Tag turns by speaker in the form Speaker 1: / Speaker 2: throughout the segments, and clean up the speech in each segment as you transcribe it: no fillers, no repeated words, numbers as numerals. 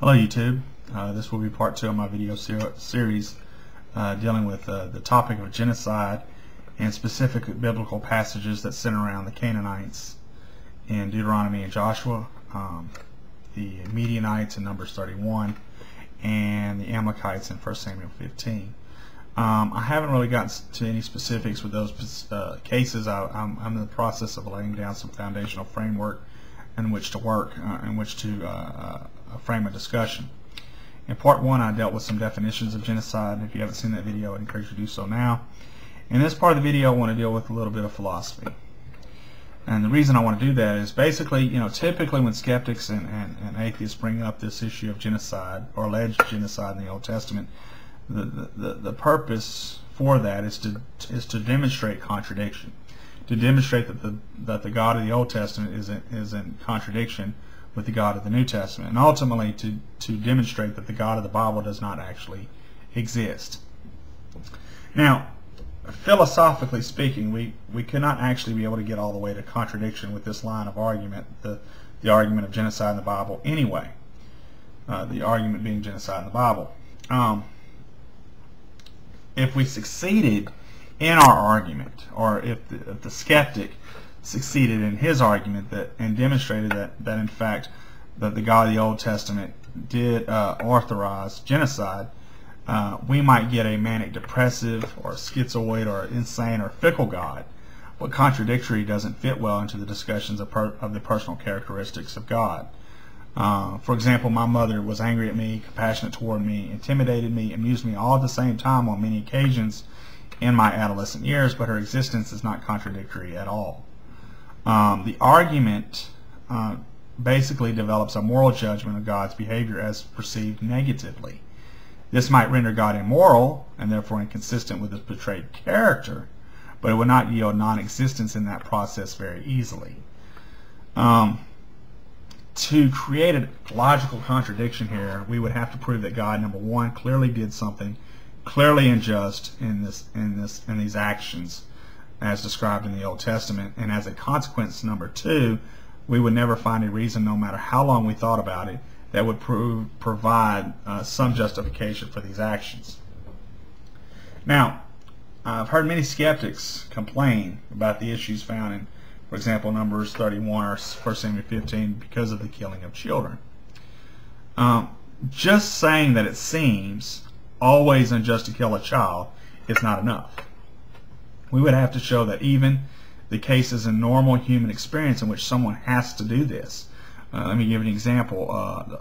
Speaker 1: Hello YouTube. This will be part 2 of my video series dealing with the topic of genocide and specific biblical passages that center around the Canaanites in Deuteronomy and Joshua, the Midianites in Numbers 31, and the Amalekites in 1 Samuel 15. I haven't really gotten to any specifics with those cases. I'm in the process of laying down some foundational framework in which to work, in which to frame a discussion. In part 1, I dealt with some definitions of genocide. If you haven't seen that video, I encourage you to do so now. In this part of the video, I want to deal with a little bit of philosophy. And the reason I want to do that is basically, typically when skeptics and atheists bring up this issue of genocide or alleged genocide in the Old Testament, the purpose for that is to demonstrate contradiction, to demonstrate that the God of the Old Testament is in contradiction with the God of the New Testament, and ultimately to demonstrate that the God of the Bible does not actually exist. Now, philosophically speaking, we cannot actually be able to get all the way to contradiction with this line of argument, the argument of genocide in the Bible anyway, the argument being genocide in the Bible. If we succeeded in our argument, or if the skeptic succeeded in his argument and demonstrated that in fact that the God of the Old Testament did authorize genocide, we might get a manic depressive or schizoid or insane or fickle God. But contradictory doesn't fit well into the discussions of the personal characteristics of God. For example, my mother was angry at me, compassionate toward me, intimidated me, amused me all at the same time on many occasions in my adolescent years, but her existence is not contradictory at all. The argument basically develops a moral judgment of God's behavior as perceived negatively. This might render God immoral and therefore inconsistent with his portrayed character, but it would not yield non-existence in that process very easily. To create a logical contradiction here, we would have to prove that God, number one, clearly did something clearly unjust in these actions as described in the Old Testament, and as a consequence, number two, we would never find a reason, no matter how long we thought about it, that would provide some justification for these actions. Now, I've heard many skeptics complain about the issues found in, for example, Numbers 31 or 1 Samuel 15 because of the killing of children. Just saying that it seems always unjust to kill a child is not enough. We would have to show that even the cases in normal human experience in which someone has to do this. Let me give an example.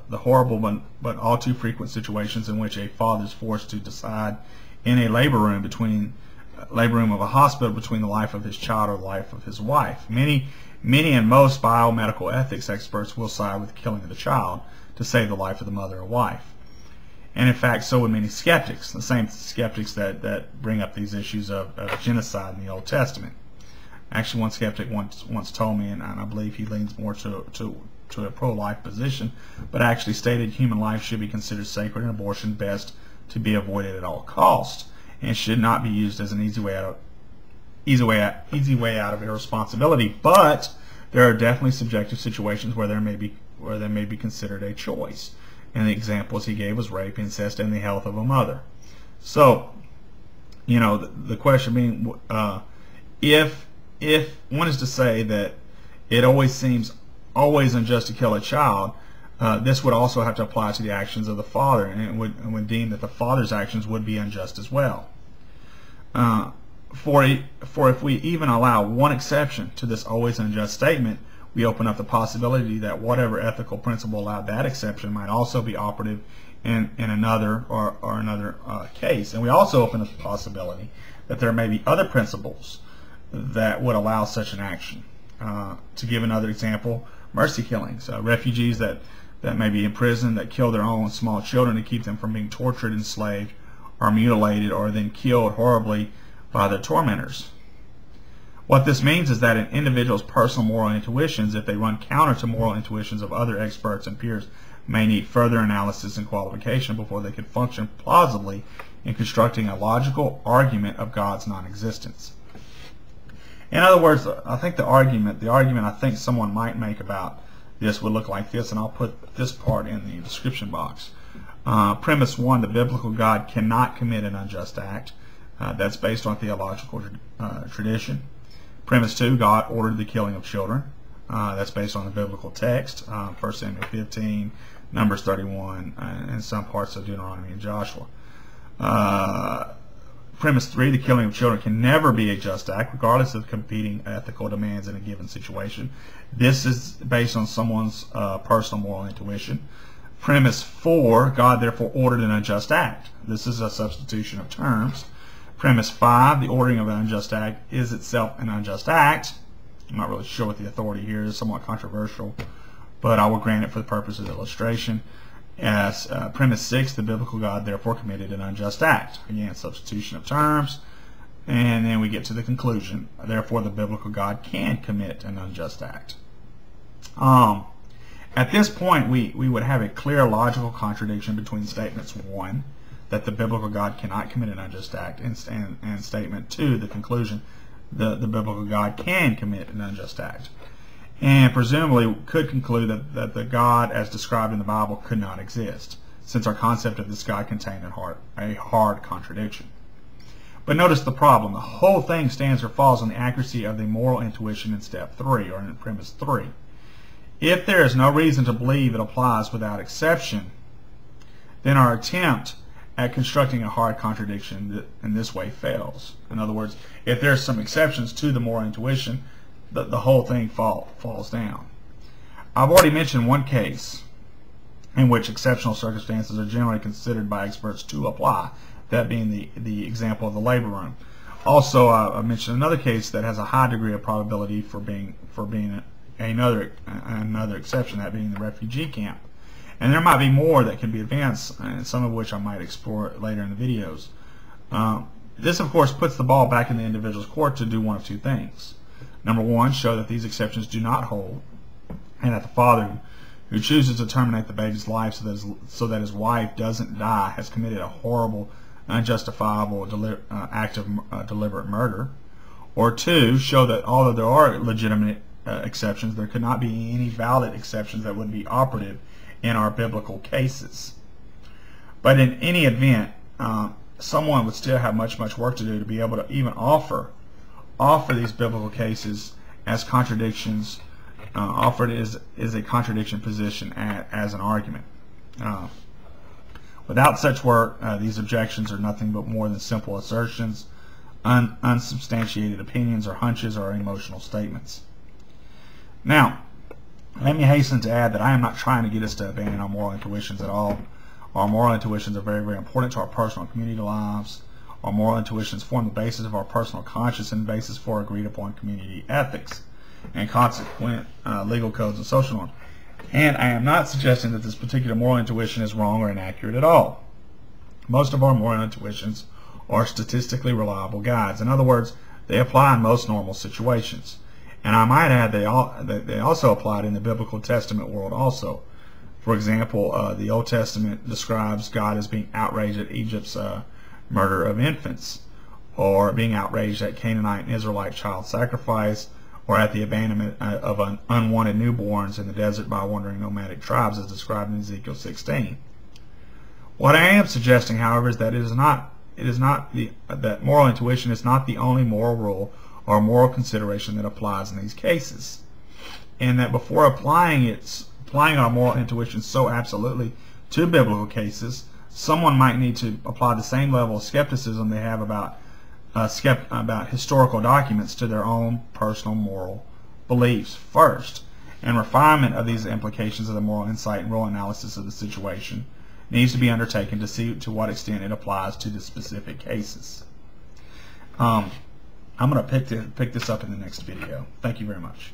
Speaker 1: The horrible but all too frequent situations in which a father is forced to decide in a labor room of a hospital between the life of his child or the life of his wife. Many and most biomedical ethics experts will side with killing of the child to save the life of the mother or wife. And in fact, so would many skeptics, the same skeptics that bring up these issues of genocide in the Old Testament. Actually, one skeptic once told me, and I believe he leans more to a pro-life position, but actually stated human life should be considered sacred and abortion best to be avoided at all costs, and should not be used as an easy way out of irresponsibility. But there are definitely subjective situations where there may be considered a choice. And the examples he gave was rape, incest, and the health of a mother. So, the question being, if one is to say that it always seems always unjust to kill a child, this would also have to apply to the actions of the father, and it would deem that the father's actions would be unjust as well. For if we even allow one exception to this always unjust statement, we open up the possibility that whatever ethical principle allowed that exception might also be operative in another or another case. And we also open up the possibility that there may be other principles that would allow such an action. To give another example, mercy killings, refugees that may be in prison that kill their own small children to keep them from being tortured, enslaved, or mutilated, or then killed horribly by their tormentors. What this means is that an individual's personal moral intuitions, if they run counter to moral intuitions of other experts and peers, may need further analysis and qualification before they can function plausibly in constructing a logical argument of God's non-existence. In other words, I think the argument I think someone might make about this would look like this, and I'll put this part in the description box. Premise 1, the biblical God cannot commit an unjust act. That's based on theological tradition. Premise 2, God ordered the killing of children. That's based on the biblical text, 1 Samuel 15, Numbers 31, and some parts of Deuteronomy and Joshua. Premise 3, the killing of children can never be a just act, regardless of competing ethical demands in a given situation. This is based on someone's personal moral intuition. Premise 4, God therefore ordered an unjust act. This is a substitution of terms. Premise 5, the ordering of an unjust act is itself an unjust act. I'm not really sure what the authority here is, somewhat controversial, but I will grant it for the purpose of illustration. As premise 6, the biblical God therefore committed an unjust act. Again, substitution of terms, and then we get to the conclusion. Therefore, the biblical God can commit an unjust act. At this point, we would have a clear logical contradiction between statements 1, that the biblical God cannot commit an unjust act, and statement 2, the conclusion, the biblical God can commit an unjust act. And presumably could conclude that the God as described in the Bible could not exist, since our concept of this God contained a hard contradiction. But notice the problem. The whole thing stands or falls on the accuracy of the moral intuition in step 3, or in premise 3. If there is no reason to believe it applies without exception, then our attempt at constructing a hard contradiction in this way fails. In other words, if there are some exceptions to the moral intuition, the whole thing falls down. I've already mentioned one case in which exceptional circumstances are generally considered by experts to apply, that being the example of the labor room. Also, I mentioned another case that has a high degree of probability for being another exception, that being the refugee camp. And there might be more that can be advanced, and some of which I might explore later in the videos. This, of course, puts the ball back in the individual's court to do one of two things. Number 1, show that these exceptions do not hold, and that the father who chooses to terminate the baby's life so that his wife doesn't die has committed a horrible, unjustifiable act of deliberate murder. Or 2, show that although there are legitimate exceptions, there could not be any valid exceptions that would be operative in our biblical cases. But in any event, someone would still have much work to do to be able to even offer these biblical cases as contradictions, offered is a contradiction position as an argument. Without such work, these objections are nothing but more than simple assertions, unsubstantiated opinions or hunches or emotional statements. Now, let me hasten to add that I am not trying to get us to abandon our moral intuitions at all. Our moral intuitions are very important to our personal and community lives. Our moral intuitions form the basis of our personal conscience and basis for agreed upon community ethics and consequent legal codes and social norms. And I am not suggesting that this particular moral intuition is wrong or inaccurate at all. Most of our moral intuitions are statistically reliable guides. In other words, they apply in most normal situations. And I might add they also applied in the biblical Testament world also. For example, the Old Testament describes God as being outraged at Egypt's murder of infants, or being outraged at Canaanite and Israelite child sacrifice, or at the abandonment of unwanted newborns in the desert by wandering nomadic tribes as described in Ezekiel 16. What I am suggesting, however, is that that moral intuition is not the only moral rule or moral consideration that applies in these cases, and that before applying our moral intuition so absolutely to biblical cases, someone might need to apply the same level of skepticism they have about historical documents to their own personal moral beliefs first, and refinement of these implications of the moral insight and moral analysis of the situation needs to be undertaken to see to what extent it applies to the specific cases. I'm going to pick this up in the next video. Thank you very much.